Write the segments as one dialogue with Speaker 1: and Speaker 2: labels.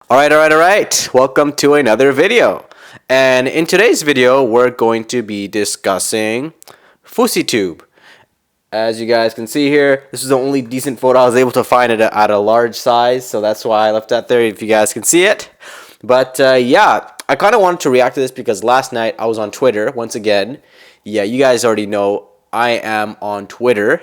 Speaker 1: All right. Welcome to another video. And in today's video, we're going to be discussing FouseyTube. As you guys can see here, this is the only decent photo I was able to find at a large size, so that's why I left that there if you guys can see it. But yeah, I kind of wanted to react to this because last night I was on Twitter once again. Yeah, you guys already know I am on Twitter.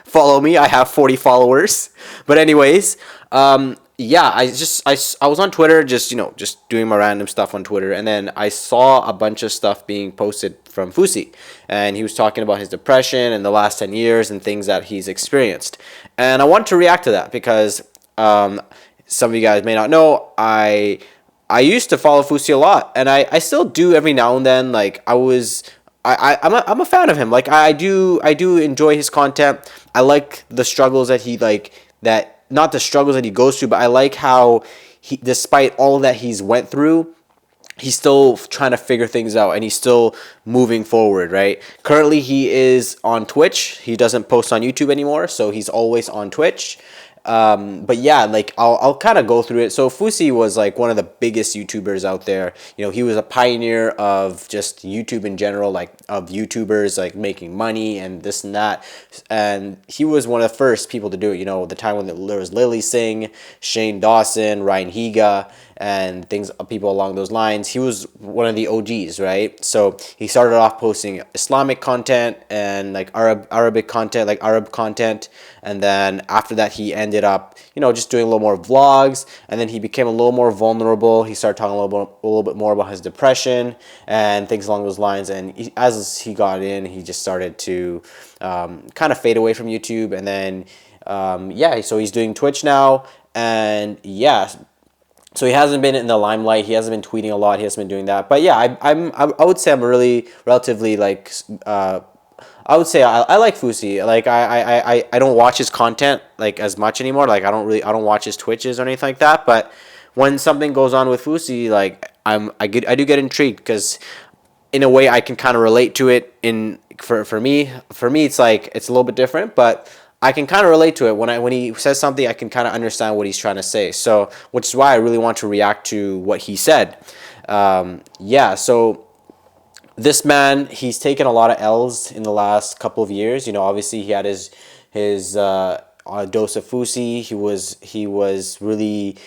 Speaker 1: Follow me, I have 40 followers. But anyways, yeah, I was on Twitter just doing my random stuff on Twitter, and then I saw a bunch of stuff being posted from Fousey, and he was talking about his depression and the last 10 years and things that he's experienced. And I want to react to that because some of you guys may not know, I used to follow Fousey a lot, and I still do every now and then. Like I'm a fan of him. Like I do enjoy his content. I like the struggles that he not the struggles that he goes through, but I like how he, despite all that he's went through, he's still trying to figure things out and he's still moving forward, right? Currently he is on Twitch. He doesn't post on YouTube anymore, so he's always on Twitch. But yeah, like I'll kind of go through it. So Fousey was like one of the biggest YouTubers out there. You know, he was a pioneer of just YouTube in general, like of YouTubers like making money and this and that. And he was one of the first people to do it. You know, the time when there was Lily Singh, Shane Dawson, Ryan Higa, and people along those lines. He was one of the OGs, right? So he started off posting Islamic content and like Arabic content, like Arab content, and then after that he ended up, just doing a little more vlogs, and then he became a little more vulnerable. He started talking a little bit more about his depression and things along those lines, and as he got in, he just started to kind of fade away from YouTube, and then yeah, so he's doing Twitch now, and yeah. So he hasn't been in the limelight. He hasn't been tweeting a lot. He hasn't been doing that. But yeah, I would say I'm really relatively like I would say I like Fousey. Like I don't watch his content like as much anymore. Like I don't watch his Twitches or anything like that. But when something goes on with Fousey, like I do get intrigued because in a way I can kind of relate to it. For me it's like it's a little bit different, but I can kind of relate to it when he says something. I can kind of understand what he's trying to say. So, which is why I really want to react to what he said. Yeah. So this man, he's taken a lot of L's in the last couple of years. Obviously he had his dose of Fousey. He was really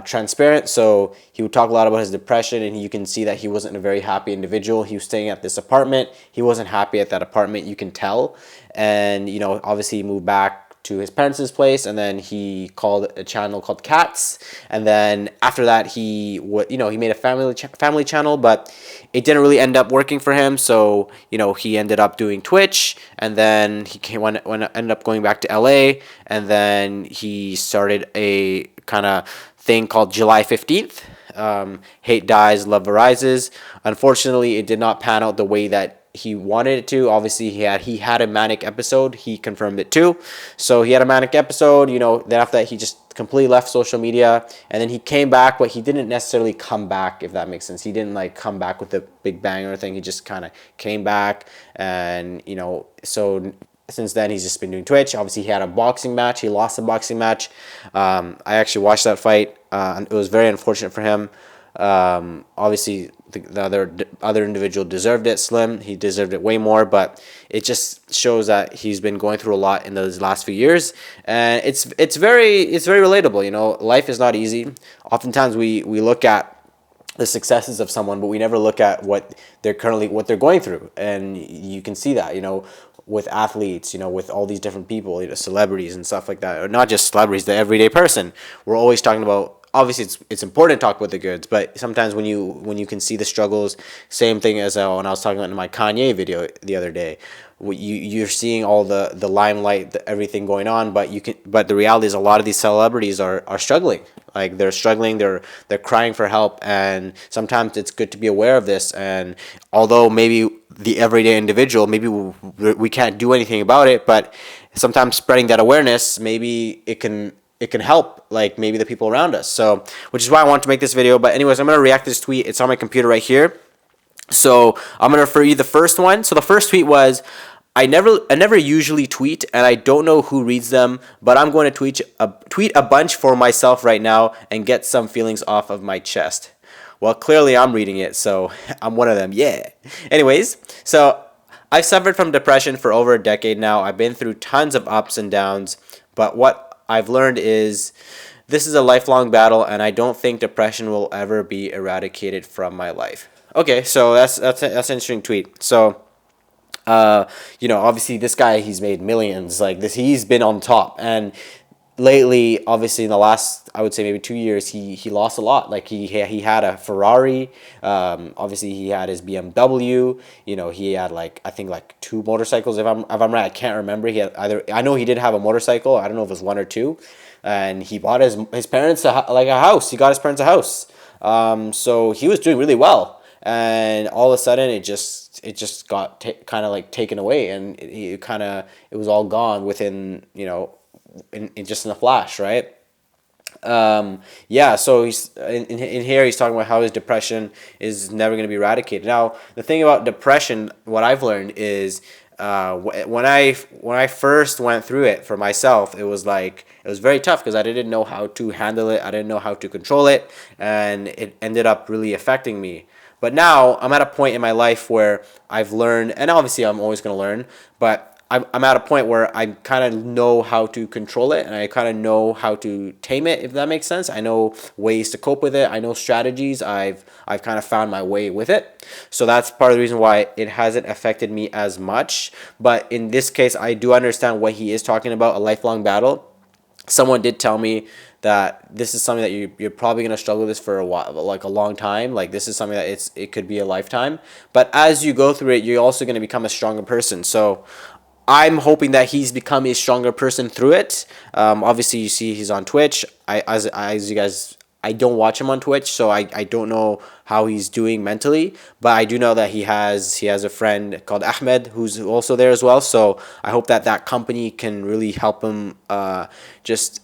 Speaker 1: transparent. So he would talk a lot about his depression, and you can see that he wasn't a very happy individual. He was staying at this apartment. He wasn't happy at that apartment. You can tell. And obviously he moved back to his parents' place, and then he called a channel called Cats, and then after that he made a family channel, but it didn't really end up working for him. So he ended up doing Twitch, and then ended up going back to LA, and then he started a kind of thing called July 15th. Hate dies, love arises. Unfortunately, it did not pan out the way that he wanted it to. Obviously he had a manic episode. He confirmed it too. So he had a manic episode. Then after that he just completely left social media, and then he came back, but he didn't necessarily come back, if that makes sense. He didn't like come back with a big bang or anything. He just kind of came back, and so since then he's just been doing Twitch. Obviously he had a boxing match. He lost a boxing match. I actually watched that fight. It was very unfortunate for him. Obviously the other individual deserved it. Slim, he deserved it way more, but it just shows that he's been going through a lot in those last few years, and it's very relatable. Life is not easy. Oftentimes we look at the successes of someone, but we never look at what they're going through, and you can see that with athletes, with all these different people, celebrities and stuff like that, or not just celebrities, the everyday person. We're always talking about, obviously it's important to talk about the goods, but sometimes when you can see the struggles, same thing as when I was talking about in my Kanye video the other day, you're seeing all the limelight, everything going on, but the reality is a lot of these celebrities are struggling. Like they're struggling, they're crying for help, and sometimes it's good to be aware of this. And although maybe the everyday individual, maybe we can't do anything about it, but sometimes spreading that awareness, maybe it can help, like maybe the people around us. So, which is why I want to make this video. But anyways, I'm going to react to this tweet. It's on my computer right here. So I'm going to refer you the first one. So the first tweet was, I never usually tweet, and I don't know who reads them, but I'm going to tweet a bunch for myself right now and get some feelings off of my chest. Well, clearly I'm reading it, so I'm one of them. Yeah. Anyways, so I've suffered from depression for over a decade now. I've been through tons of ups and downs, but what I've learned is this is a lifelong battle, and I don't think depression will ever be eradicated from my life. Okay, so that's an interesting tweet. So obviously this guy, he's made millions like this. He's been on top, and lately, obviously in the last, I would say maybe 2 years, he lost a lot. Like he had a Ferrari, obviously he had his BMW. He had like, I think like two motorcycles. If I'm right, I can't remember. He had either, I know he did have a motorcycle. I don't know if it was one or two, and he bought his parents a house. He got his parents a house. So he was doing really well, and all of a sudden it just got kind of like taken away, and it was all gone within, in just in a flash, right? Yeah, so he's in here, he's talking about how his depression is never going to be eradicated. Now the thing about depression, what I've learned is, when I first went through it for myself, it was very tough because I didn't know how to handle it. I didn't know how to control it, and it ended up really affecting me. But now I'm at a point in my life where I've learned, and obviously I'm always going to learn, but I'm at a point where I kind of know how to control it, and I kind of know how to tame it, if that makes sense. I know ways to cope with it. I know strategies. I've kind of found my way with it. So that's part of the reason why it hasn't affected me as much. But in this case, I do understand what he is talking about, a lifelong battle. Someone did tell me that this is something that you're probably going to struggle with this for a while, like a long time. Like this is something that it could be a lifetime. But as you go through it, you're also going to become a stronger person. So I'm hoping that he's become a stronger person through it. Obviously, you see he's on Twitch. As you guys, I don't watch him on Twitch, so I don't know how he's doing mentally. But I do know that he has a friend called Ahmed who's also there as well. So I hope that company can really help him just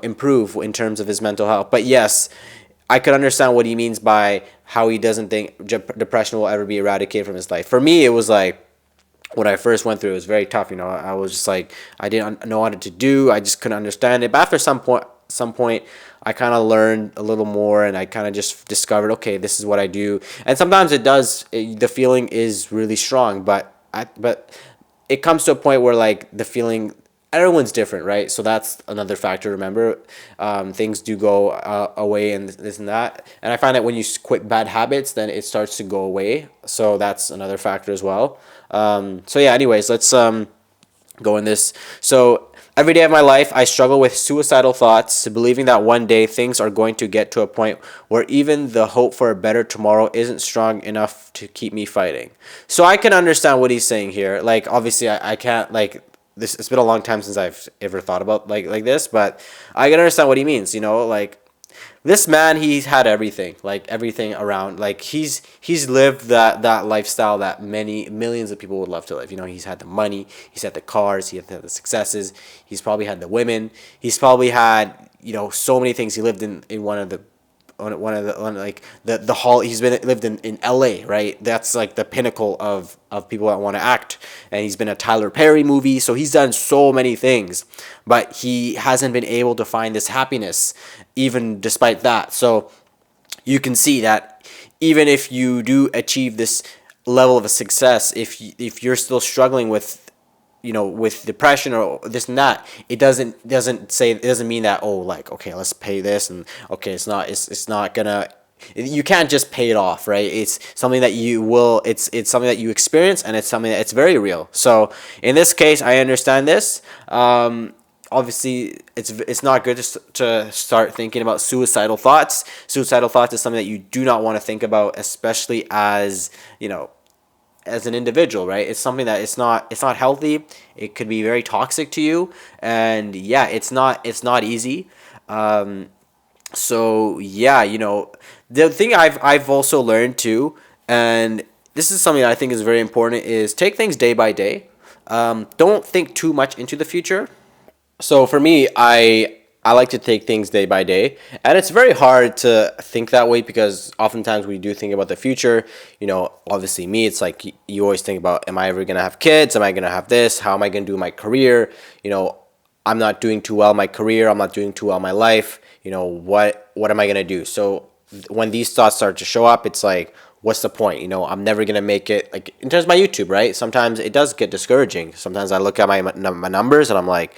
Speaker 1: improve in terms of his mental health. But yes, I could understand what he means by how he doesn't think depression will ever be eradicated from his life. For me, it was like, when I first went through, it was very tough. I was just like, I didn't know what to do. I just couldn't understand it. But after some point, I kind of learned a little more, and I kind of just discovered, okay, this is what I do. And sometimes the feeling is really strong, but it comes to a point where like the feeling, everyone's different, right? So that's another factor to remember. Things do go away, and this and that. And I find that when you quit bad habits, then it starts to go away. So that's another factor as well. So yeah, anyways, let's go in this. So every day of my life, I struggle with suicidal thoughts, believing that one day things are going to get to a point where even the hope for a better tomorrow isn't strong enough to keep me fighting. So I can understand what he's saying here. Like, obviously, I can't, like, this. It's been a long time since I've ever thought about like this, but I can understand what he means. Like, this man, he's had everything, like everything around. Like he's lived that lifestyle that many millions of people would love to live. He's had the money, he's had the cars, he had the successes, he's probably had the women, he's probably had so many things. He lived in the hall. He's lived in LA, right? That's like the pinnacle of people that want to act. And he's been a Tyler Perry movie, so he's done so many things, but he hasn't been able to find this happiness even despite that. So you can see that even if you do achieve this level of a success, if you're still struggling with with depression or this and that, it doesn't mean that, oh, like, okay, let's pay this, and okay, it's not gonna, you can't just pay it off, right? It's something that it's something that you experience, and it's something that's very real. So in this case, I understand this. Obviously, it's not good to start thinking about suicidal thoughts. Suicidal thoughts is something that you do not want to think about, especially as as an individual, right? It's something that it's not healthy. It could be very toxic to you, and yeah, it's not easy. So yeah, the thing I've also learned too, and this is something that I think is very important, is take things day by day. Don't think too much into the future. So for me, I like to take things day by day, and it's very hard to think that way because oftentimes we do think about the future. Obviously me, it's like you always think about, am I ever gonna have kids? Am I gonna have this? How am I gonna do my career? I'm not doing too well in my career. I'm not doing too well in my life. What am I gonna do? So when these thoughts start to show up, it's like, what's the point? I'm never gonna make it. Like in terms of my YouTube, right? Sometimes it does get discouraging. Sometimes I look at my numbers and I'm like,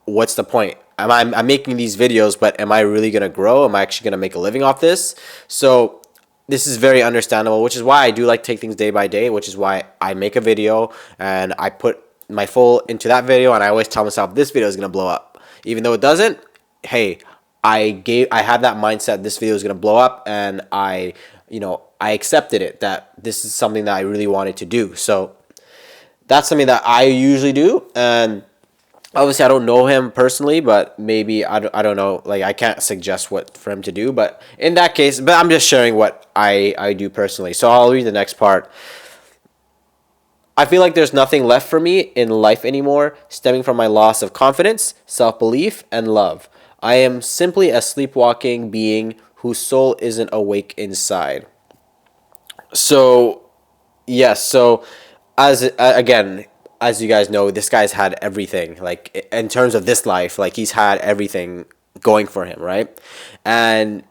Speaker 1: what's the point? I'm making these videos, but am I really gonna grow? Am I actually gonna make a living off this? So this is very understandable, which is why I do like to take things day by day, which is why I make a video and I put my full into that video, and I always tell myself this video is gonna blow up. Even though it doesn't, hey, I have that mindset this video is gonna blow up, and I accepted it, that this is something that I really wanted to do. So that's something that I usually do. And obviously I don't know him personally, but maybe I don't know, like I can't suggest what for him to do, but in that case, but I'm just sharing what I do personally. So I'll read the next part. I feel like there's nothing left for me in life anymore, stemming from my loss of confidence, self-belief, and love. I am simply a sleepwalking being whose soul isn't awake inside. So yes, so as you guys know, this guy's had everything. Like in terms of this life, like he's had everything going for him, right? And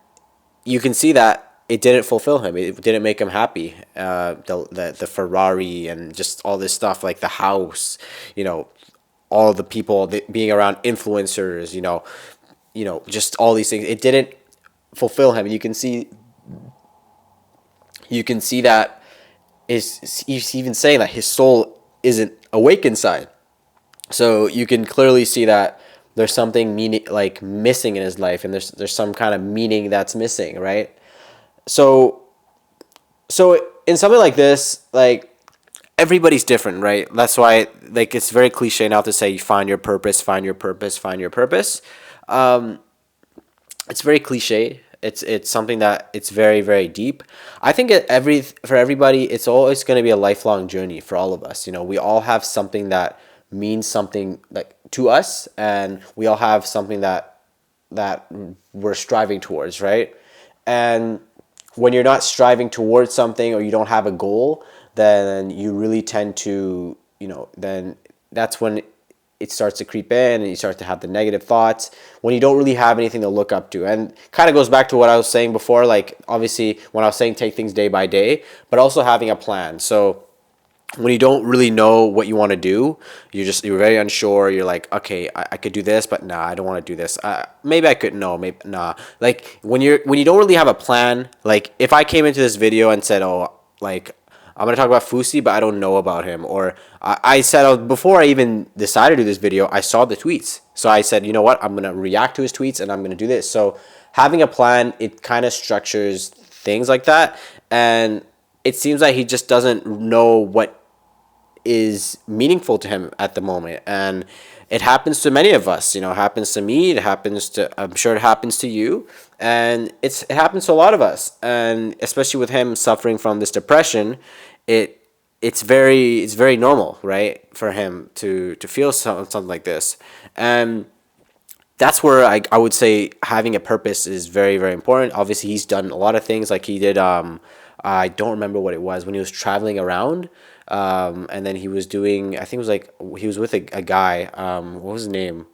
Speaker 1: you can see that it didn't fulfill him. It didn't make him happy. The Ferrari and just all this stuff, like the house, all the people being around influencers, just all these things. It didn't fulfill him. You can see that he's even saying that his soul isn't awake inside. So you can clearly see that there's something missing in his life, and there's some kind of meaning that's missing, right? So in something like this, like everybody's different, right? That's why like it's very cliche now to say you find your purpose, find your purpose, find your purpose. Um, it's very cliche. It's something that it's very very deep. I think for everybody, it's always going to be a lifelong journey for all of us. We all have something that means something like to us, and we all have something that we're striving towards, right? And when you're not striving towards something, or you don't have a goal, then you really tend to, then that's when it starts to creep in, and you start to have the negative thoughts when you don't really have anything to look up to. And kind of goes back to what I was saying before, like obviously when I was saying take things day by day, but also having a plan. So when you don't really know what you want to do, you're very unsure. You're like, okay, I could do this, but nah, I don't want to do this. Maybe I could. No, maybe nah. Like when you don't really have a plan. Like if I came into this video and said, oh, like I'm gonna talk about Fousey, but I don't know about him, or I said before I even decided to do this video, I saw the tweets, so I said, you know what, I'm gonna react to his tweets and I'm gonna do this. So having a plan, it kind of structures things like that, and it seems like he just doesn't know what is meaningful to him at the moment. And it happens to many of us. It happens to me, I'm sure it happens to you, and it happens to a lot of us. And especially with him suffering from this depression, it's very normal, right, for him to feel something like this. And that's where I would say having a purpose is very very important. Obviously he's done a lot of things, like he did I don't remember what it was, when he was traveling around, and then he was doing, I think it was like he was with a guy, what was his name,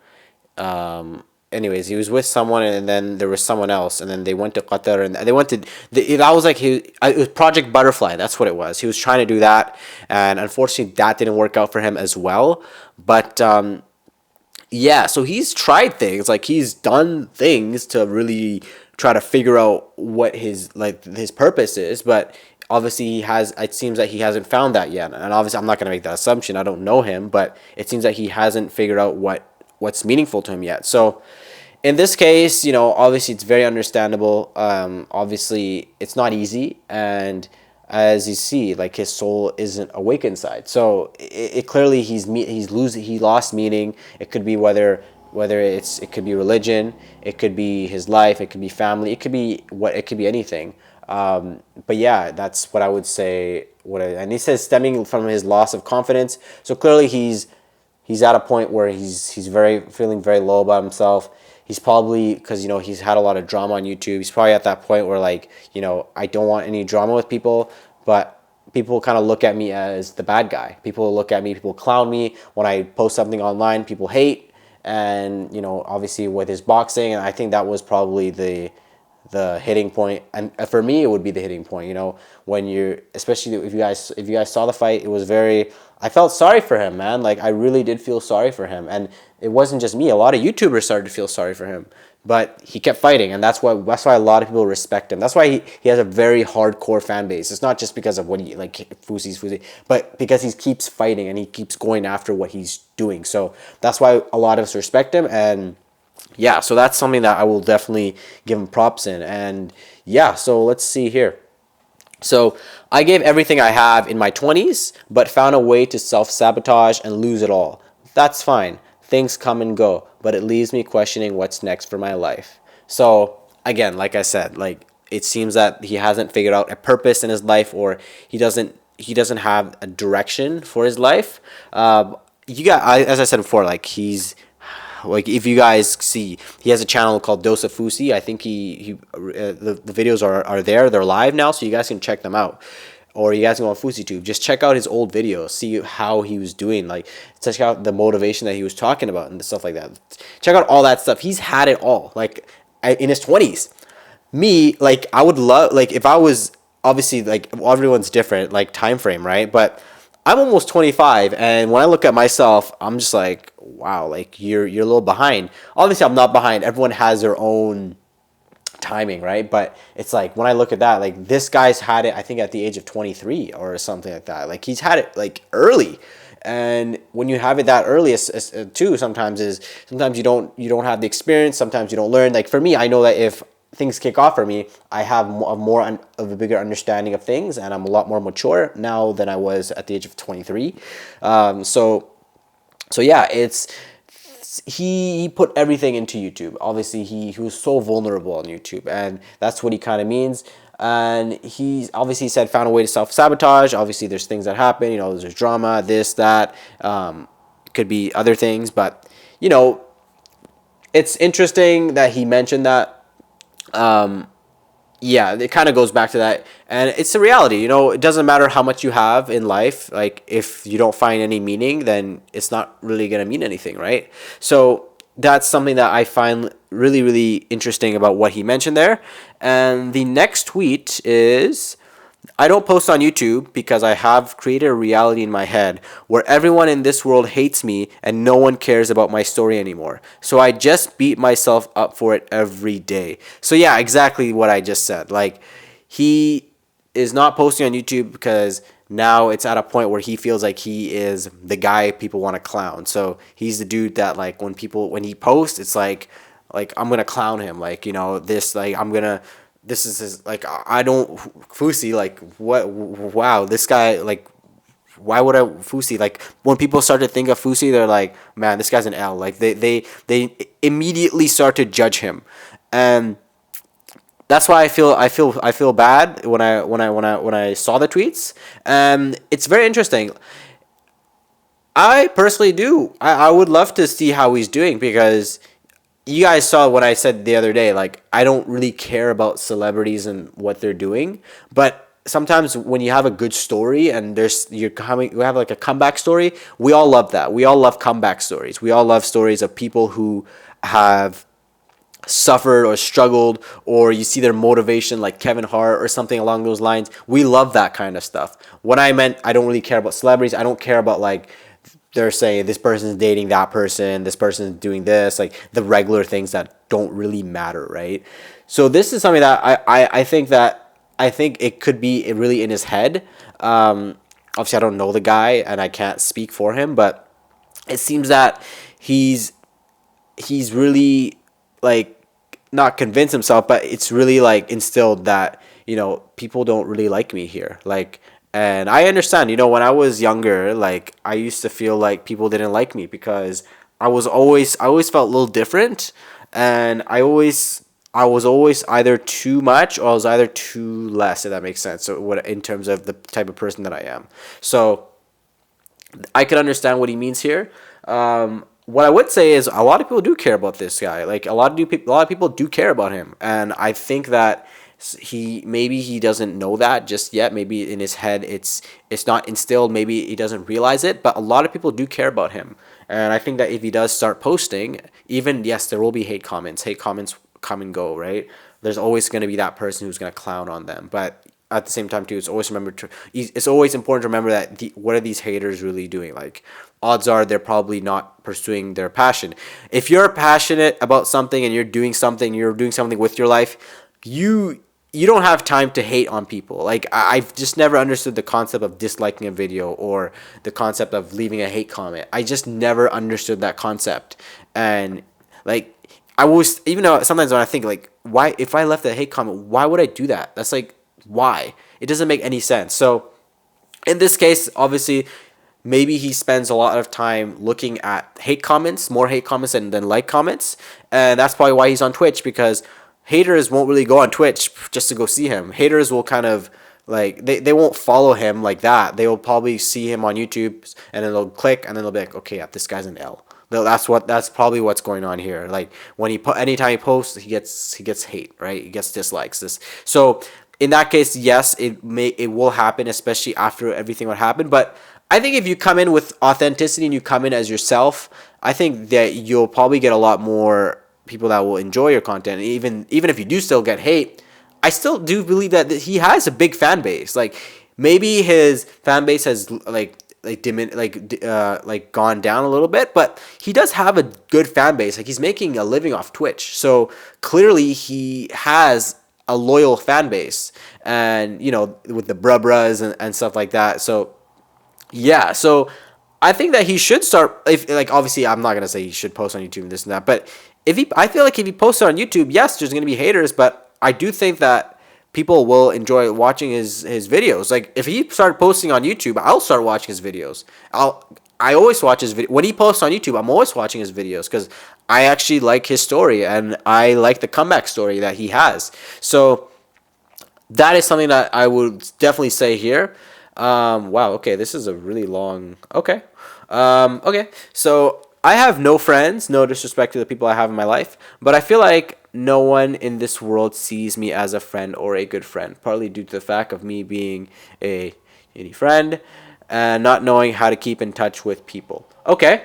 Speaker 1: anyways, he was with someone, and then there was someone else, and then they went to Qatar, and they went to that was like it was Project Butterfly, that's what it was. He was trying to do that, and unfortunately that didn't work out for him as well. But yeah, so he's tried things, like he's done things to really try to figure out what his purpose is, but obviously it seems that he hasn't found that yet. And obviously I'm not going to make that assumption, I don't know him, but it seems that he hasn't figured out what's meaningful to him yet. So in this case, obviously it's very understandable. Obviously it's not easy, and as you see, like his soul isn't awake inside. So it clearly he lost meaning. It could be whether it could be religion, it could be his life, it could be family, it could be anything. But yeah, that's what I would say. And he says stemming from his loss of confidence. So clearly he's at a point where he's feeling very low about himself. he's probably, because he's had a lot of drama on YouTube, he's probably at that point where like, I don't want any drama with people, but people kind of look at me as the bad guy. People look at me, people clown me when I post something online, people hate. And obviously with his boxing, and I think that was probably the hitting point, and for me it would be the hitting point. When you're, especially if you guys saw the fight, it was very, I felt sorry for him, man. Like I really did feel sorry for him, and it wasn't just me. A lot of YouTubers started to feel sorry for him, but he kept fighting, and that's why a lot of people respect him. That's why he has a very hardcore fan base. It's not just because of what he like Fousey, but because he keeps fighting and he keeps going after what he's doing. So that's why a lot of us respect him. And yeah, so that's something that I will definitely give him props in. And yeah, so let's see here. So I gave everything I have in my 20s, but found a way to self-sabotage and lose it all. That's fine. Things come and go, but it leaves me questioning what's next for my life. So again, like I said, like it seems that he hasn't figured out a purpose in his life, or he doesn't have a direction for his life. As I said before, like he's like, if you guys see, he has a channel called Dose of Fousey. I think the videos are there. They're live now, so you guys can check them out. Or you guys can go on FouseyTube. Just check out his old videos. See how he was doing. Like, check out the motivation that he was talking about and stuff like that. Check out all that stuff. He's had it all. Like, in his 20s. Me, like, I would love, like, if I was, obviously, like, everyone's different, like, time frame, right? But I'm almost 25, and when I look at myself, I'm just like, wow, like you're a little behind. Obviously, I'm not behind. Everyone has their own timing, right? But it's like when I look at that, like this guy's had it, I think at the age of 23 or something like that. Like he's had it like early. And when you have it that early, too, sometimes you don't have the experience. Sometimes you don't learn. Like for me, I know that if things kick off for me, I have of a bigger understanding of things, and I'm a lot more mature now than I was at the age of 23. So yeah, he put everything into YouTube. Obviously, he was so vulnerable on YouTube, and that's what he kind of means. And he's obviously said found a way to self-sabotage. Obviously, there's things that happen. There's drama, this, that. Could be other things, but it's interesting that he mentioned that. Yeah, it kind of goes back to that, and it's the reality. It doesn't matter how much you have in life. Like if you don't find any meaning, then it's not really gonna mean anything, right? So that's something that I find really, really interesting about what he mentioned there. And the next tweet is, I don't post on YouTube because I have created a reality in my head where everyone in this world hates me and no one cares about my story anymore. So I just beat myself up for it every day. So yeah, exactly what I just said. Like he is not posting on YouTube because now it's at a point where he feels like he is the guy people want to clown. So he's the dude that like when he posts, it's like I'm gonna clown him. Like this, like I'm gonna. This is his, like, I don't, Fousey, like, what, wow, this guy, like, why would I, Fousey, like, when people start to think of Fousey, they're like, man, this guy's an L, like, they immediately start to judge him, and that's why I feel bad when I saw the tweets, and it's very interesting. I personally do, I would love to see how he's doing, because you guys saw what I said the other day. Like, I don't really care about celebrities and what they're doing, but sometimes when you have a good story and you have like a comeback story, we all love that. We all love comeback stories. We all love stories of people who have suffered or struggled, or you see their motivation like Kevin Hart or something along those lines. We love that kind of stuff. What I meant, I don't really care about celebrities. I don't care about like they're saying this person's dating that person, this person's doing this, like the regular things that don't really matter, right? So this is something that I think it could be really in his head. Obviously, I don't know the guy and I can't speak for him, but it seems that he's really like not convinced himself, but it's really like instilled that people don't really like me here, like. And I understand, when I was younger, like I used to feel like people didn't like me because I always felt a little different, and I was always either too much or I was either too less, if that makes sense. So what in terms of the type of person that I am. So I can understand what he means here. what I would say is a lot of people do care about this guy. Like a lot of people do care about him, and I think that he doesn't know that just yet. Maybe in his head it's not instilled. Maybe he doesn't realize it, but a lot of people do care about him, and I think that if he does start posting, even yes, there will be hate comments. Hate comments come and go, right? There's always going to be that person who's going to clown on them, but at the same time too, it's always important to remember that what are these haters really doing? Like, odds are they're probably not pursuing their passion. If you're passionate about something and you're doing something with your life, you don't have time to hate on people. Like, I've just never understood the concept of disliking a video or the concept of leaving a hate comment. I just never understood that concept. And like, I was, even though sometimes when I think like, why, if I left a hate comment, why would I do that? That's like, why? It doesn't make any sense. So in this case, obviously, maybe he spends a lot of time looking at hate comments, more hate comments than like comments, and that's probably why he's on Twitch, because haters won't really go on Twitch just to go see him. Haters will kind of like, they won't follow him like that. They will probably see him on YouTube and then they'll click and then they'll be like, okay, yeah, this guy's an L. That's probably what's going on here. Like, when anytime he posts, he gets hate, right? He gets dislikes. So in that case, yes, it will happen, especially after everything what happened. But I think if you come in with authenticity and you come in as yourself, I think that you'll probably get a lot more people that will enjoy your content. Even if you do still get hate, I still do believe that he has a big fan base. Like, maybe his fan base has gone down a little bit, but he does have a good fan base. Like, he's making a living off Twitch, so clearly he has a loyal fan base, and with the brubras and stuff like that. So yeah, so I think that he should start. If, like, obviously I'm not gonna say he should post on YouTube and this and that, but I feel like if he posts on YouTube, yes, there's gonna be haters, but I do think that people will enjoy watching his videos. Like, if he started posting on YouTube, I'll start watching his videos. I always watch his video when he posts on YouTube. I'm always watching his videos because I actually like his story and I like the comeback story that he has. So that is something that I would definitely say here. Wow. Okay, this is a really long. Okay. Okay. So I have no friends. No disrespect to the people I have in my life, but I feel like no one in this world sees me as a friend or a good friend, partly due to the fact of me being a any friend and not knowing how to keep in touch with people. Okay.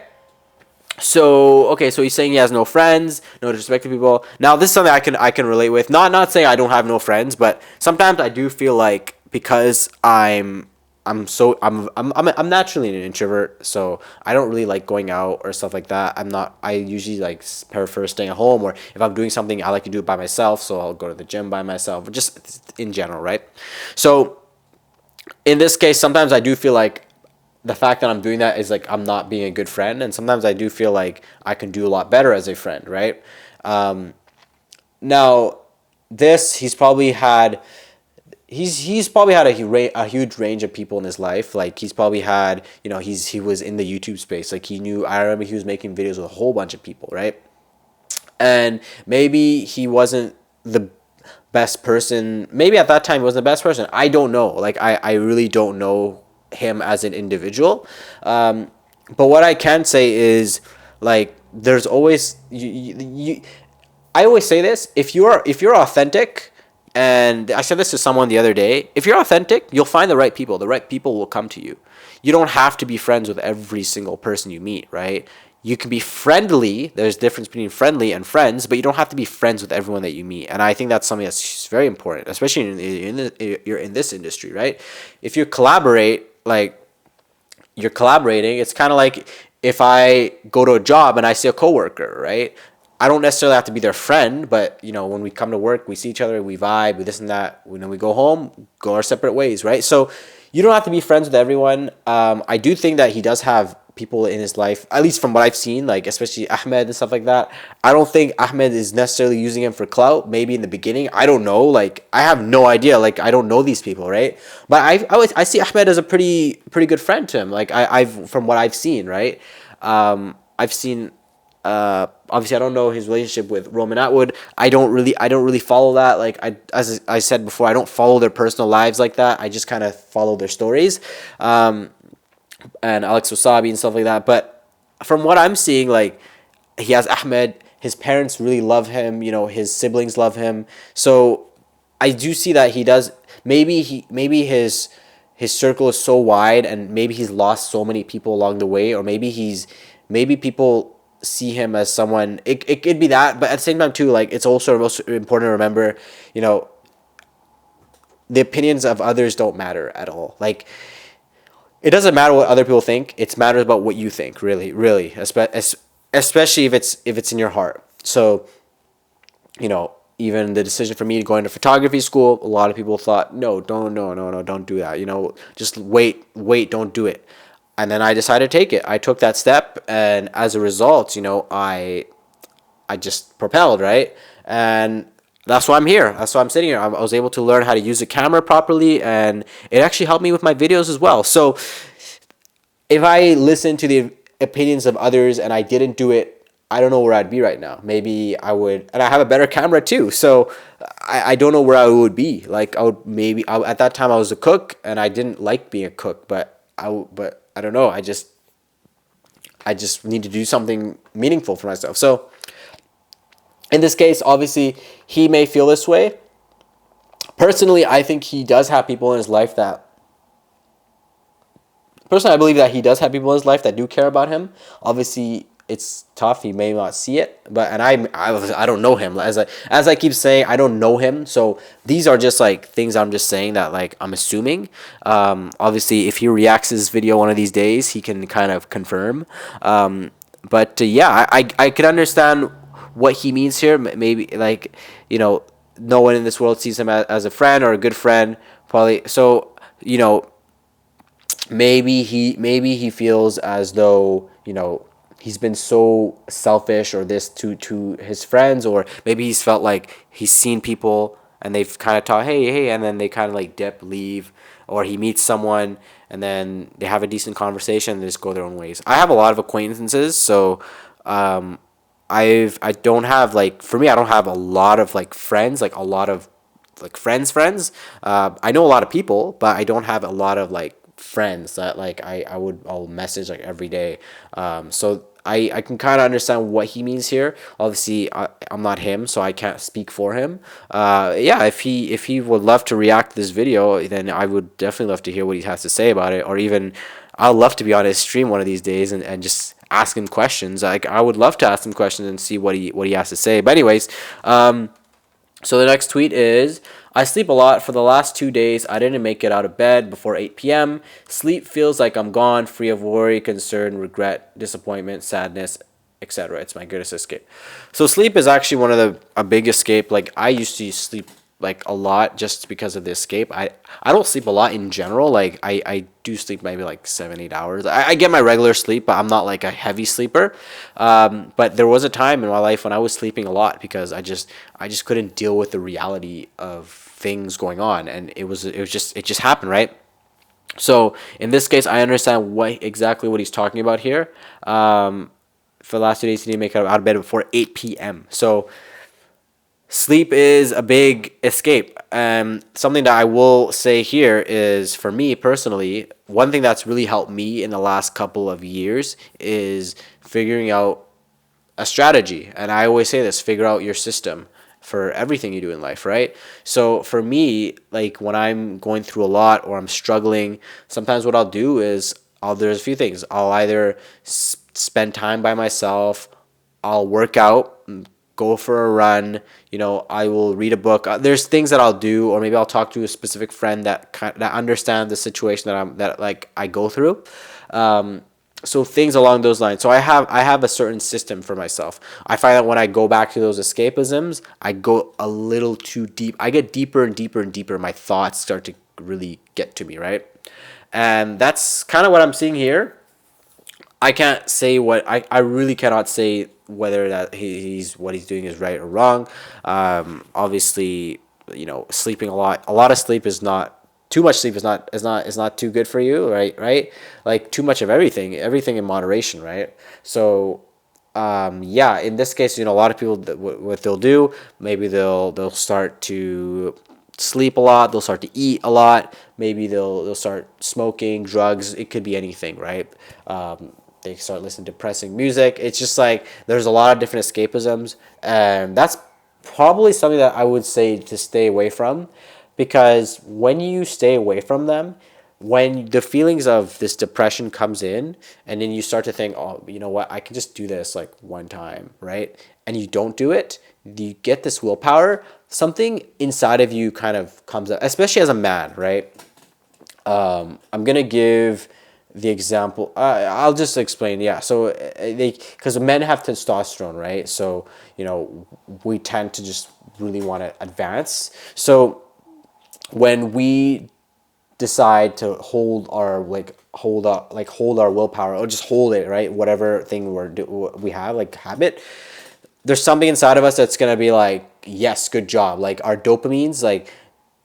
Speaker 1: So he's saying he has no friends, no disrespect to people. Now, this is something I can relate with. Not saying I don't have no friends, but sometimes I do feel like, because I'm naturally an introvert, so I don't really like going out or stuff like that. I usually like prefer staying at home, or if I'm doing something, I like to do it by myself, so I'll go to the gym by myself, just in general, right? So in this case, sometimes I do feel like the fact that I'm doing that is like I'm not being a good friend, and sometimes I do feel like I can do a lot better as a friend, right? Now, he's probably had a huge range of people in his life. Like, he's probably had, he was in the YouTube space. Like, I remember he was making videos with a whole bunch of people, right? And maybe he wasn't the best person. Maybe at that time he wasn't the best person. I don't know. Like, I really don't know him as an individual. But what I can say is, like, there's always I always say this: if you're authentic, and I said this to someone the other day, if you're authentic, you'll find the right people. The right people will come to you. You don't have to be friends with every single person you meet, right? You can be friendly. There's a difference between friendly and friends, but you don't have to be friends with everyone that you meet. And I think that's something that's very important, especially you're in this industry, right? If you collaborate, like, you're collaborating, it's kind of like if I go to a job and I see a coworker, right? I don't necessarily have to be their friend, but when we come to work, we see each other, we vibe, we this and that. When we go home, go our separate ways, right? So you don't have to be friends with everyone. I do think that he does have people in his life, at least from what I've seen, like especially Ahmed and stuff like that. I don't think Ahmed is necessarily using him for clout. Maybe in the beginning, I don't know. Like, I have no idea. Like, I don't know these people, right? But I see Ahmed as a pretty good friend to him. Like, I've from what I've seen, right? I've seen. Obviously, I don't know his relationship with Roman Atwood. I don't really follow that. Like, as I said before, I don't follow their personal lives like that. I just kind of follow their stories. And Alex Wasabi and stuff like that. But from what I'm seeing, like, he has Ahmed. His parents really love him. You know, his siblings love him. So I do see that he does. Maybe his circle is so wide, and maybe he's lost so many people along the way, or maybe people see him as someone. It could be that, but at the same time too, like, it's also most important to remember, you know, the opinions of others don't matter at all. Like, it doesn't matter what other people think. It matters about what you think, really, really, especially if it's in your heart. So, you know, even the decision for me to go into photography school, a lot of people thought, no, don't, no, don't do that. You know, just wait, don't do it. And then I decided to take it. I took that step, and as a result, you know, I just propelled, right? And that's why I'm here. That's why I'm sitting here. I was able to learn how to use a camera properly, and it actually helped me with my videos as well. So if I listened to the opinions of others and I didn't do it, I don't know where I'd be right now. Maybe I would, and I have a better camera too. So I don't know where I would be. Like, at that time I was a cook, and I didn't like being a cook, but I don't know. I just need to do something meaningful for myself. So in this case, obviously, he may feel this way. Personally, I think he does have people in his life that. Personally, I believe that he does have people in his life that do care about him. Obviously, it's tough. He may not see it, but I don't know him. As I keep saying, I don't know him. So these are just like things I'm just saying that, like, I'm assuming. Obviously, if he reacts to this video one of these days, he can kind of confirm. Yeah, I can understand what he means here. Maybe, like, you know, no one in this world sees him as a friend or a good friend. Probably. So, you know, maybe he feels as though, you know, he's been so selfish or this to his friends, or maybe he's felt like he's seen people and they've kind of taught, hey, and then they kind of like dip, leave, or he meets someone and then they have a decent conversation and they just go their own ways. I have a lot of acquaintances, so I don't have, like, for me, I don't have a lot of, like, friends, like a lot of, like, friends. I know a lot of people, but I don't have a lot of, like, friends that, like, I'll message, like, every day. So I can kind of understand what he means here. Obviously, I'm not him, so I can't speak for him. Yeah, if he would love to react to this video, then I would definitely love to hear what he has to say about it, or even I'd love to be on his stream one of these days and just ask him questions. Like, I would love to ask him questions and see what he has to say. But anyways, so the next tweet is, I sleep a lot. For the last 2 days, I didn't make it out of bed before 8 p.m. Sleep feels like I'm gone, free of worry, concern, regret, disappointment, sadness, etc. It's my greatest escape. So sleep is actually one of a big escape. Like, I used to sleep, like, a lot just because of the escape. I don't sleep a lot in general. Like, I do sleep maybe like 7-8 hours. I get my regular sleep, but I'm not like a heavy sleeper. But there was a time in my life when I was sleeping a lot because I just couldn't deal with the reality of things going on, and it just happened, right? So in this case, I understand exactly what he's talking about here. For the last 2 days, he didn't make it out of bed before 8 p.m. So sleep is a big escape. Something that I will say here is, for me personally, one thing that's really helped me in the last couple of years is figuring out a strategy. And I always say this: figure out your system for everything you do in life, right? So for me, like, when I'm going through a lot or I'm struggling, sometimes what I'll do is there's a few things. I'll either spend time by myself, I'll work out, go for a run, you know, I will read a book. There's things that I'll do, or maybe I'll talk to a specific friend that understands the situation that I go through. So things along those lines. So I have a certain system for myself. I find that when I go back to those escapisms, I go a little too deep. I get deeper and deeper and deeper. My thoughts start to really get to me, right? And that's kind of what I'm seeing here. I can't say I really cannot say whether that he's what he's doing is right or wrong. Obviously, you know, sleeping a lot of sleep is not too much. Sleep is not too good for you, right? Like, too much of everything in moderation, right? So yeah, in this case, you know, a lot of people, what they'll do, maybe they'll start to sleep a lot, they'll start to eat a lot, maybe they'll start smoking, drugs. It could be anything, right? they start listening to depressing music. It's just like there's a lot of different escapisms, and that's probably something that I would say to stay away from, because when you stay away from them, when the feelings of this depression comes in, and then you start to think, oh, you know what, I can just do this like one time, right? And you don't do it, you get this willpower, something inside of you kind of comes up, especially as a man, right? I'm gonna give the example. I'll just explain. Yeah, so because men have testosterone, right? So we tend to just really want to advance. So when we decide to hold our hold our willpower, or just hold it, right? Whatever thing we have, like habit, there's something inside of us that's gonna be like, yes, good job. Like our dopamines, like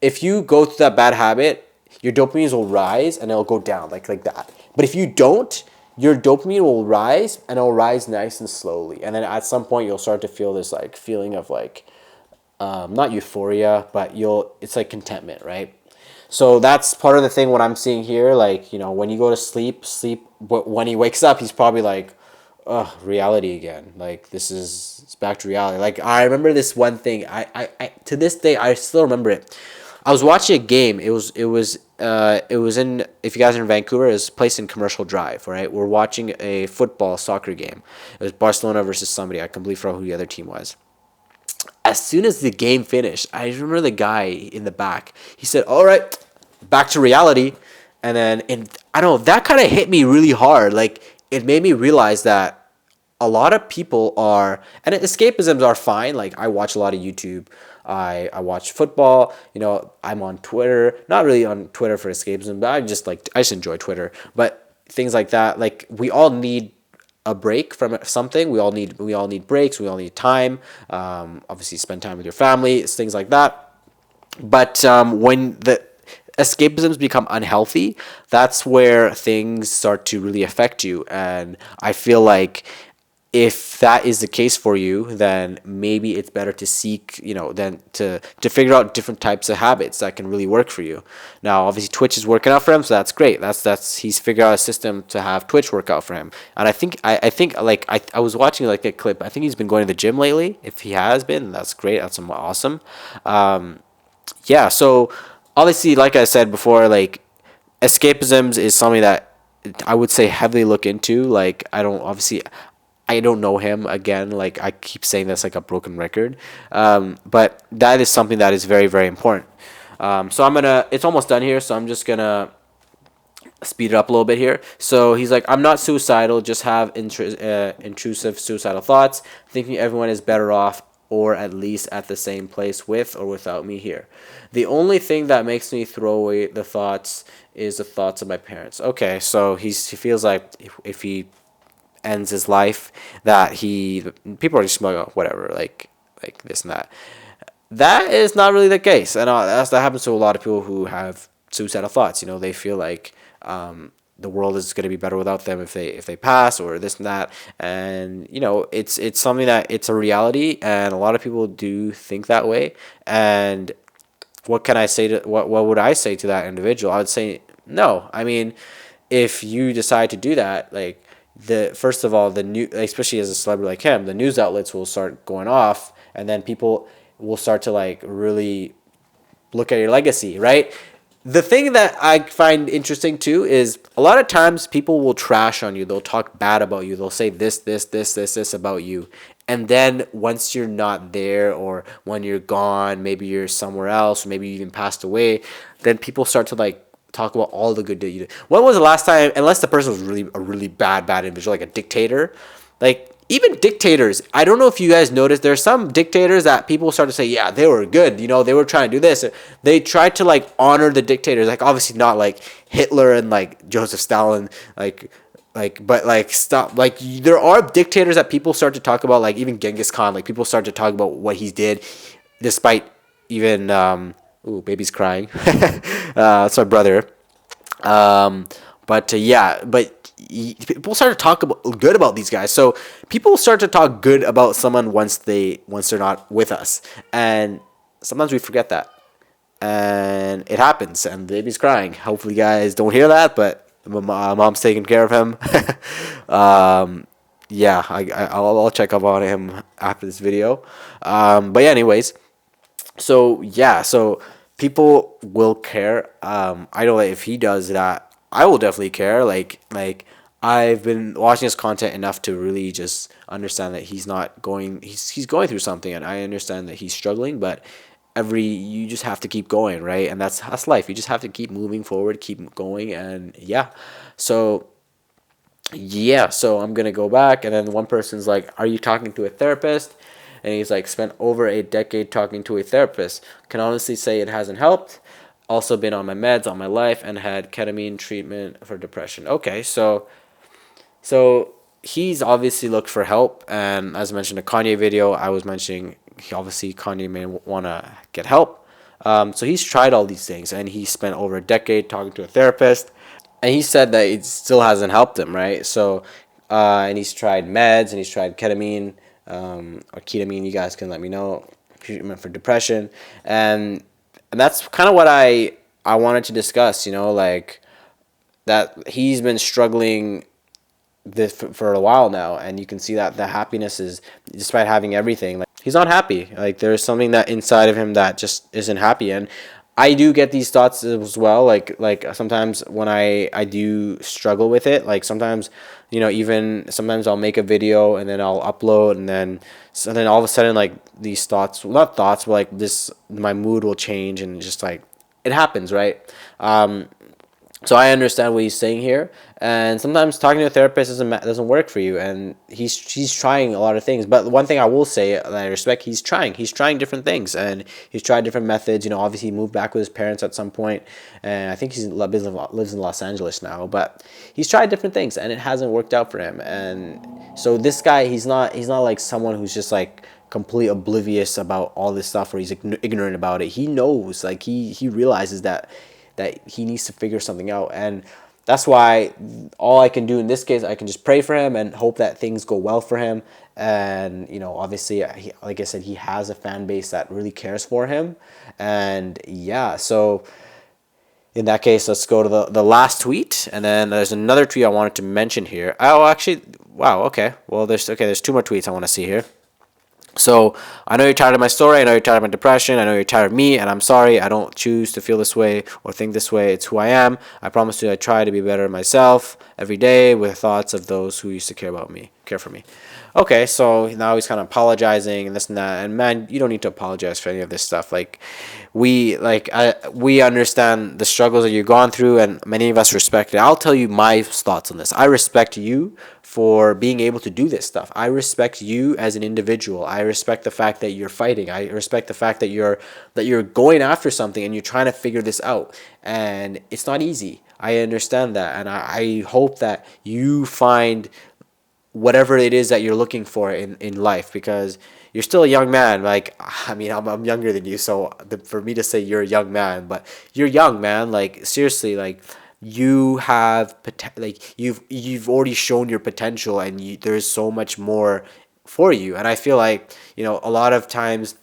Speaker 1: if you go through that bad habit, your dopamines will rise and it'll go down like that. But if you don't, your dopamine will rise and it'll rise nice and slowly. And then at some point you'll start to feel this like feeling of like not euphoria, but it's like contentment, right? So that's part of the thing what I'm seeing here. Like, when you go to sleep, but when he wakes up, he's probably like, oh, reality again. Like it's back to reality. Like I remember this one thing. I to this day I still remember it. I was watching a game. It was in, if you guys are in Vancouver, it's a place in Commercial Drive, right? We're watching a soccer game. It was Barcelona versus somebody. I completely forgot who the other team was. As soon as the game finished, I remember the guy in the back. He said, "All right, back to reality." And then, I don't know, that kind of hit me really hard. Like it made me realize that a lot of people are, and escapisms are fine. Like I watch a lot of YouTube. I watch football. I'm on Twitter. Not really on Twitter for escapism, but I just enjoy Twitter. But things like that, like we all need a break from something. We all need breaks. We all need time. Obviously, spend time with your family. It's things like that. But when the escapisms become unhealthy, that's where things start to really affect you. And I feel like if that is the case for you, then maybe it's better to seek, than to figure out different types of habits that can really work for you. Now, obviously, Twitch is working out for him, so that's great. He's figured out a system to have Twitch work out for him. And I think like I was watching like a clip. I think he's been going to the gym lately. If he has been, that's great. That's awesome. Yeah. So obviously, like I said before, like escapisms is something that I would say heavily look into. Like I don't know him, again. Like I keep saying that's like a broken record, but that is something that is very, very important. So it's almost done here, so I'm just gonna speed it up a little bit here. So he's like, I'm not suicidal, just have intrusive suicidal thoughts, thinking everyone is better off or at least at the same place with or without me here. The only thing that makes me throw away the thoughts is the thoughts of my parents. Okay, so he feels like if he ends his life, that people are just like, oh, whatever, like this and that. That is not really the case, and that happens to a lot of people who have suicidal thoughts. They feel like the world is going to be better without them if they pass, or this and that. And it's something that it's a reality, and a lot of people do think that way. And what can I say to what would I say to that individual? I would say no. I mean, if you decide to do that, like, first of all, especially as a celebrity like him, the news outlets will start going off, and then people will start to like really look at your legacy, right? The thing that I find interesting too is a lot of times people will trash on you. They'll talk bad about you. They'll say this about you. And then once you're not there, or when you're gone, maybe you're somewhere else, or maybe you even passed away, then people start to like talk about all the good that you did. When was the last time, unless the person was really a really bad individual, like a dictator, like even dictators, I don't know if you guys noticed, there's some dictators that people start to say, yeah, they were good, they were trying to do this. They tried to like honor the dictators, like obviously not like Hitler and like Joseph Stalin, but like stop, like there are dictators that people start to talk about, like even Genghis Khan, like people start to talk about what he did, despite even ooh, baby's crying. That's my brother. But people start to talk good about these guys. So people start to talk good about someone once they're not with us, and sometimes we forget that, and it happens. And the baby's crying. Hopefully, you guys don't hear that, but My mom's taking care of him. Yeah, I'll check up on him after this video. But yeah, anyways, so yeah, so people will care. I know that if he does that, I will definitely care. Like I've been watching his content enough to really just understand that he's not going. He's going through something, and I understand that he's struggling. But you just have to keep going, right? And that's life. You just have to keep moving forward, keep going, and yeah. So yeah, so I'm gonna go back, and then one person's like, "Are you talking to a therapist?" And he's like, "Spent over a decade talking to a therapist. Can honestly say it hasn't helped. Also been on my meds all my life and had ketamine treatment for depression." Okay, so he's obviously looked for help, and as I mentioned, a Kanye video, I was mentioning obviously Kanye may want to get help. So he's tried all these things, and he spent over a decade talking to a therapist, and he said that it still hasn't helped him, right? So, and he's tried meds and he's tried ketamine or ketamine. You guys can let me know, treatment for depression, and that's kind of what I wanted to discuss. You know, like that he's been struggling this for a while now, and you can see that the happiness is, despite having everything, like he's not happy. Like there's something that inside of him that just isn't happy. And I do get these thoughts as well, like sometimes when I do struggle with it, like sometimes, you know, even sometimes I'll make a video and then I'll upload, and then all of a sudden, like these thoughts, well, not thoughts, but like this, my mood will change, and just like it happens, right? So I understand what he's saying here, and sometimes talking to a therapist doesn't work for you, and he's trying a lot of things. But one thing I will say that I respect, he's trying different things, and he's tried different methods. You know, obviously he moved back with his parents at some point, and I think he lives in Los Angeles now. But he's tried different things, and it hasn't worked out for him. And so this guy, he's not like someone who's just like complete oblivious about all this stuff, or he's ignorant about it. He knows, like he realizes that he needs to figure something out. And that's why all I can do in this case, I can just pray for him and hope that things go well for him. And, you know, obviously, like I said, he has a fan base that really cares for him. And yeah, so in that case, let's go to the last tweet. And then there's another tweet I wanted to mention here. Oh, actually, wow, okay. Well, there's two more tweets I want to see here. So I know you're tired of my story. I know you're tired of my depression. I know you're tired of me, and I'm sorry. I don't choose to feel this way or think this way. It's who I am. I promise you I try to be better myself every day with thoughts of those who used to care for me. Okay, so now he's kind of apologizing and this and that. And man, you don't need to apologize for any of this stuff. Like we understand the struggles that you've gone through, and many of us respect it. I'll tell you my thoughts on this. I respect you for being able to do this stuff. I respect you as an individual. I respect the fact that you're fighting. I respect the fact that you're going after something and you're trying to figure this out. And it's not easy. I understand that, and I hope that you find whatever it is that you're looking for in life, because you're still a young man. Like, I mean, I'm younger than you, so for me to say you're a young man, but you're young, man. Like, seriously, like you have like you've already shown your potential, and there's so much more for you. And I feel like, you know, a lot of times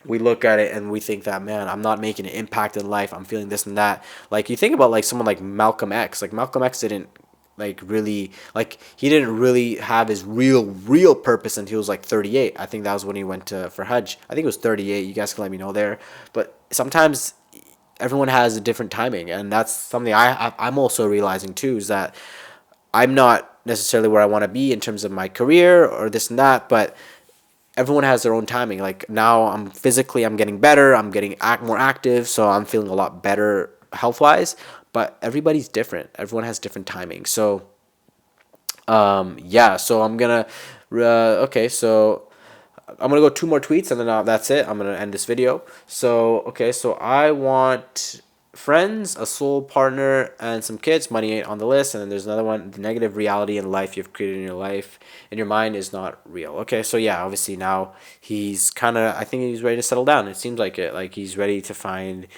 Speaker 1: we look at it and we think that, man, I'm not making an impact in life, I'm feeling this and that. Like, you think about like someone like Malcolm X. Like, Malcolm X didn't like really, like, he didn't really have his real purpose until he was like 38. I think that was when he went to for Hajj. I think it was 38. You guys can let me know there. But sometimes everyone has a different timing, and that's something I'm also realizing too, is that I'm not necessarily where I want to be in terms of my career or this and that, but everyone has their own timing. Like, now I'm getting better, I'm getting more active, so I'm feeling a lot better health wise. But everybody's different. Everyone has different timing. So yeah. So okay. So I'm gonna go two more tweets, and then that's it. I'm gonna end this video. So okay. So I want friends, a soul partner, and some kids. Money ain't on the list. And then there's another one: the negative reality in life you've created in your life, in your mind, is not real. Okay. So yeah, obviously now he's I think he's ready to settle down. It seems like it. Like, he's ready to find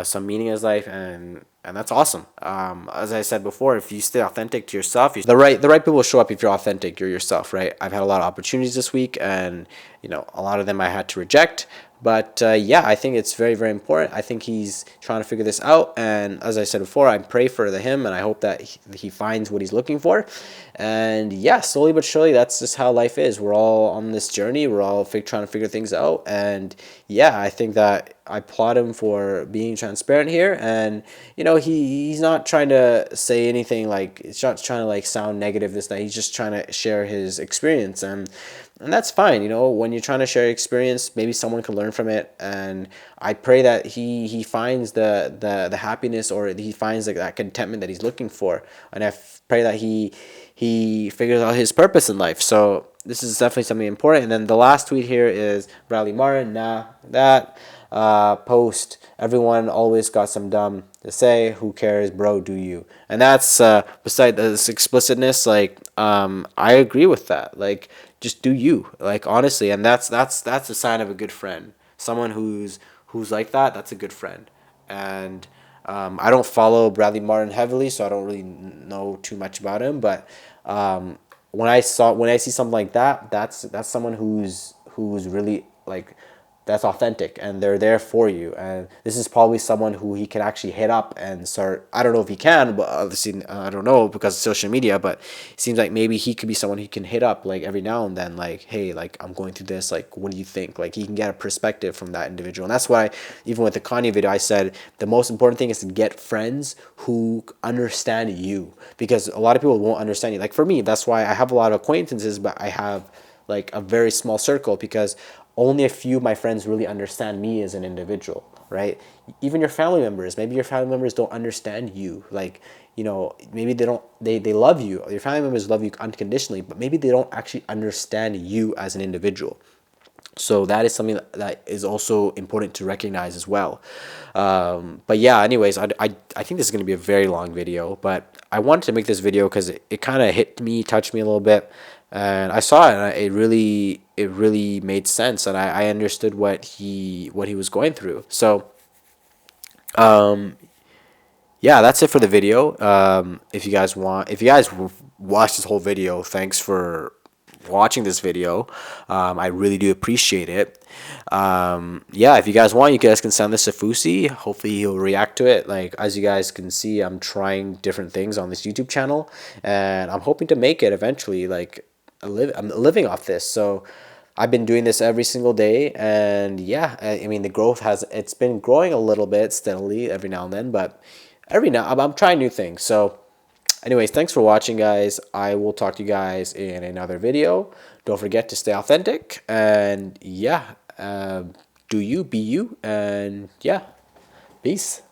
Speaker 1: some meaning in his life, and that's awesome. As I said before, if you stay authentic to yourself, the right people will show up if you're authentic. You're yourself, right? I've had a lot of opportunities this week, and you know, a lot of them I had to reject. But yeah, I think it's very, very important. I think he's trying to figure this out. And as I said before, I pray for him and I hope that he finds what he's looking for. And yeah, slowly but surely, that's just how life is. We're all on this journey. We're all trying to figure things out. And yeah, I think that I applaud him for being transparent here. And you know, he's not trying to say anything like, it's not trying to like sound negative, this, that. He's just trying to share his experience. And that's fine. You know, when you're trying to share experience, maybe someone can learn from it. And I pray that he finds the happiness, or he finds like that contentment that he's looking for. And I pray that he figures out his purpose in life. So this is definitely something important. And then the last tweet here is Bradley Martin. Nah, that post, everyone always got some dumb to say. Who cares, bro? Do you? And that's beside this explicitness. Like, I agree with that. Like, just do you. Like, honestly, and that's a sign of a good friend. Someone who's like that. That's a good friend. And I don't follow Bradley Martin heavily, so I don't really know too much about him. But when I see something like that, that's someone who's really like, that's authentic and they're there for you. And this is probably someone who he can actually hit up and start. I don't know if he can, but obviously I don't know because of social media, but it seems like maybe he could be someone he can hit up like every now and then, like, hey, like, I'm going through this, like, what do you think? Like, he can get a perspective from that individual. And that's why even with the Kanye video, I said the most important thing is to get friends who understand you, because a lot of people won't understand you. Like, for me, that's why I have a lot of acquaintances, but I have like a very small circle, because only a few of my friends really understand me as an individual, right? Even your family members, maybe your family members don't understand you. Like, you know, maybe they love you. Your family members love you unconditionally, but maybe they don't actually understand you as an individual. So that is something that is also important to recognize as well. But yeah, anyways, I think this is going to be a very long video, but I wanted to make this video because it kind of touched me a little bit. And I saw it, and it really made sense, and I understood what he was going through. So yeah, that's it for the video. If you guys watch this whole video, thanks for watching this video. I really do appreciate it. Yeah, if you guys want, you guys can send this to Fousey. Hopefully he'll react to it. Like, as you guys can see, I'm trying different things on this YouTube channel, and I'm hoping to make it eventually. Like, I'm living off this, so I've been doing this every single day, and yeah, I mean, it's been growing a little bit steadily every now and then, but every now I'm trying new things. So anyways, thanks for watching, guys. I will talk to you guys in another video. Don't forget to stay authentic, and yeah, do you, be you, and yeah, peace.